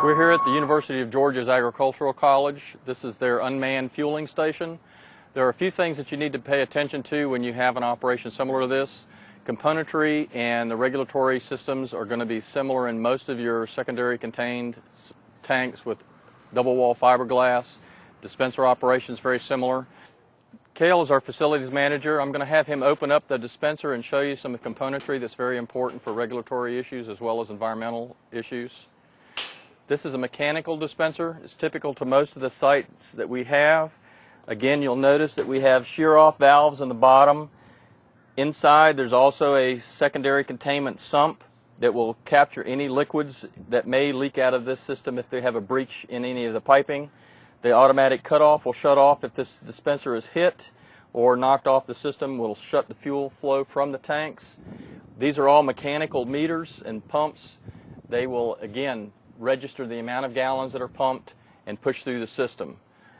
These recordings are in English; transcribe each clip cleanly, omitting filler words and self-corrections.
We're here at the University of Georgia's Agricultural College. This is their unmanned fueling station. There are a few things that you need to pay attention to when you have an operation similar to this. Componentry and the regulatory systems are going to be similar in most of your secondary contained tanks with double wall fiberglass. Dispenser operations very similar. Cale is our facilities manager. I'm going to have him open up the dispenser and show you some of the componentry that's very important for regulatory issues as well as environmental issues. This is a mechanical dispenser. It's typical to most of the sites that we have. Again, you'll notice that we have shear-off valves in the bottom. Inside, there's also a secondary containment sump that will capture any liquids that may leak out of this system if they have a breach in any of the piping. The automatic cutoff will shut off if this dispenser is hit or knocked off the system. Will shut the fuel flow from the tanks. These are all mechanical meters and pumps. They will, again, register the amount of gallons that are pumped and push through the system.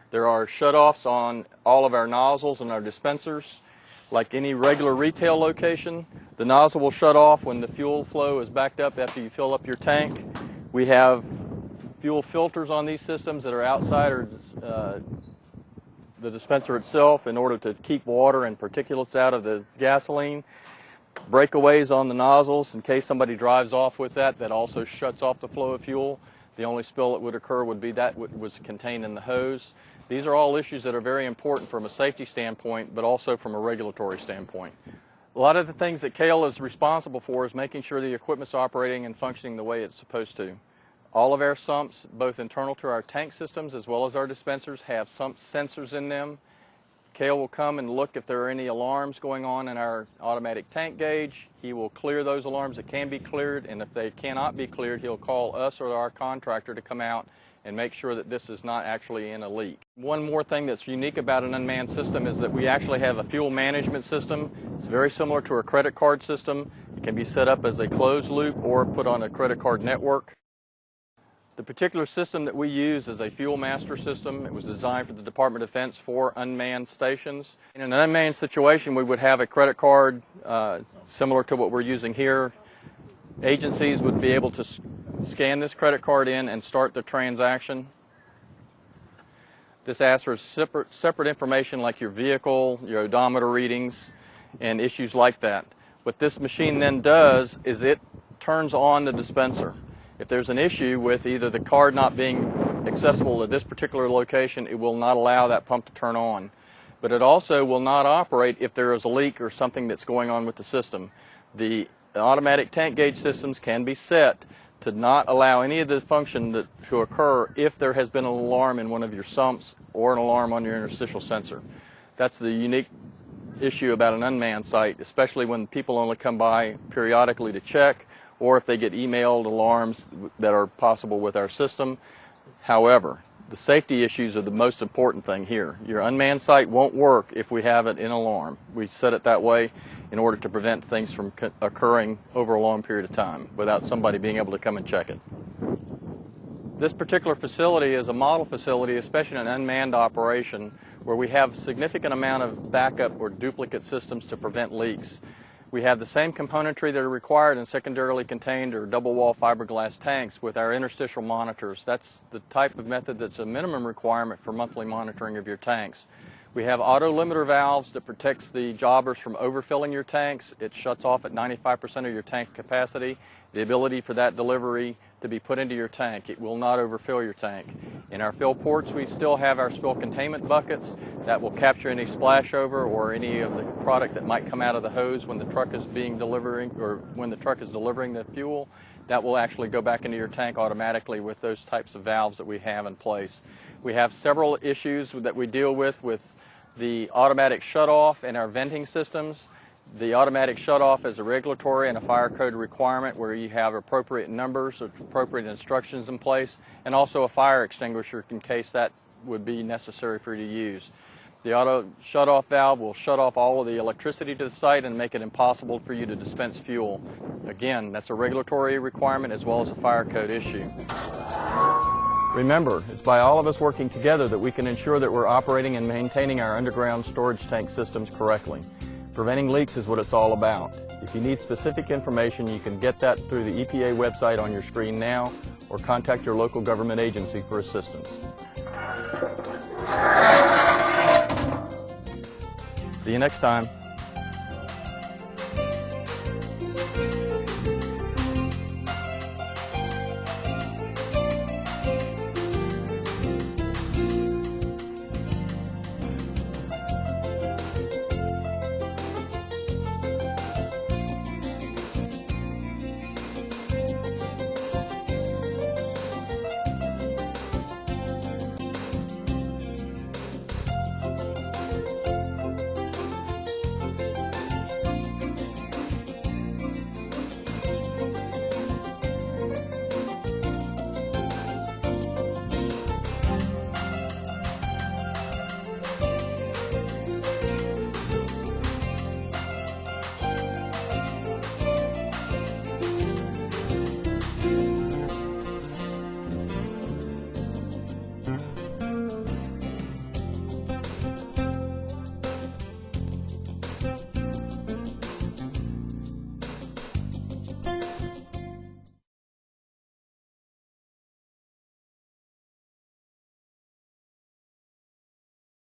There are shutoffs on all of our nozzles and our dispensers. Like any regular retail location, the nozzle will shut off when the fuel flow is backed up after you fill up your tank. We have fuel filters on these systems that are outside the dispenser itself in order to keep water and particulates out of the gasoline. Breakaways on the nozzles in case somebody drives off with that also shuts off the flow of fuel. The only spill that would occur would be that was contained in the hose. These are all issues that are very important from a safety standpoint, but also from a regulatory standpoint. A lot of the things that Cale is responsible for is making sure the equipment's operating and functioning the way it's supposed to. All of our sumps, both internal to our tank systems as well as our dispensers, have sump sensors in them. Cale will come and look if there are any alarms going on in our automatic tank gauge. He will clear those alarms that can be cleared, and if they cannot be cleared, he'll call us or our contractor to come out and make sure that this is not actually in a leak. One more thing that's unique about an unmanned system is that we actually have a fuel management system. It's very similar to a credit card system. It can be set up as a closed loop or put on a credit card network. The particular system that we use is a fuel master system. It was designed for the Department of Defense for unmanned stations. In an unmanned situation, we would have a credit card similar to what we're using here. Agencies would be able to scan this credit card in and start the transaction. This asks for separate information like your vehicle, your odometer readings, and issues like that. What this machine then does is it turns on the dispenser. If there's an issue with either the card not being accessible at this particular location, it will not allow that pump to turn on. But it also will not operate if there is a leak or something that's going on with the system. The automatic tank gauge systems can be set to not allow any of the function to occur if there has been an alarm in one of your sumps or an alarm on your interstitial sensor. That's the unique issue about an unmanned site, especially when people only come by periodically to check, or if they get emailed alarms that are possible with our system. However, the safety issues are the most important thing here. Your unmanned site won't work if we have it in alarm. We set it that way in order to prevent things from occurring over a long period of time without somebody being able to come and check it. This particular facility is a model facility, especially in an unmanned operation, where we have a significant amount of backup or duplicate systems to prevent leaks. We have the same componentry that are required in secondarily contained or double wall fiberglass tanks with our interstitial monitors. That's the type of method that's a minimum requirement for monthly monitoring of your tanks. We have auto limiter valves that protects the jobbers from overfilling your tanks. It shuts off at 95% of your tank capacity. The ability for that delivery to be put into your tank. It will not overfill your tank. In our fill ports, we still have our spill containment buckets that will capture any splashover or any of the product that might come out of the hose when the truck is delivering the fuel. That will actually go back into your tank automatically with those types of valves that we have in place. We have several issues that we deal with the automatic shutoff and our venting systems. The automatic shutoff is a regulatory and a fire code requirement where you have appropriate numbers, appropriate instructions in place, and also a fire extinguisher in case that would be necessary for you to use. The auto shutoff valve will shut off all of the electricity to the site and make it impossible for you to dispense fuel. Again, that's a regulatory requirement as well as a fire code issue. Remember, it's by all of us working together that we can ensure that we're operating and maintaining our underground storage tank systems correctly. Preventing leaks is what it's all about. If you need specific information, you can get that through the EPA website on your screen now or contact your local government agency for assistance. See you next time.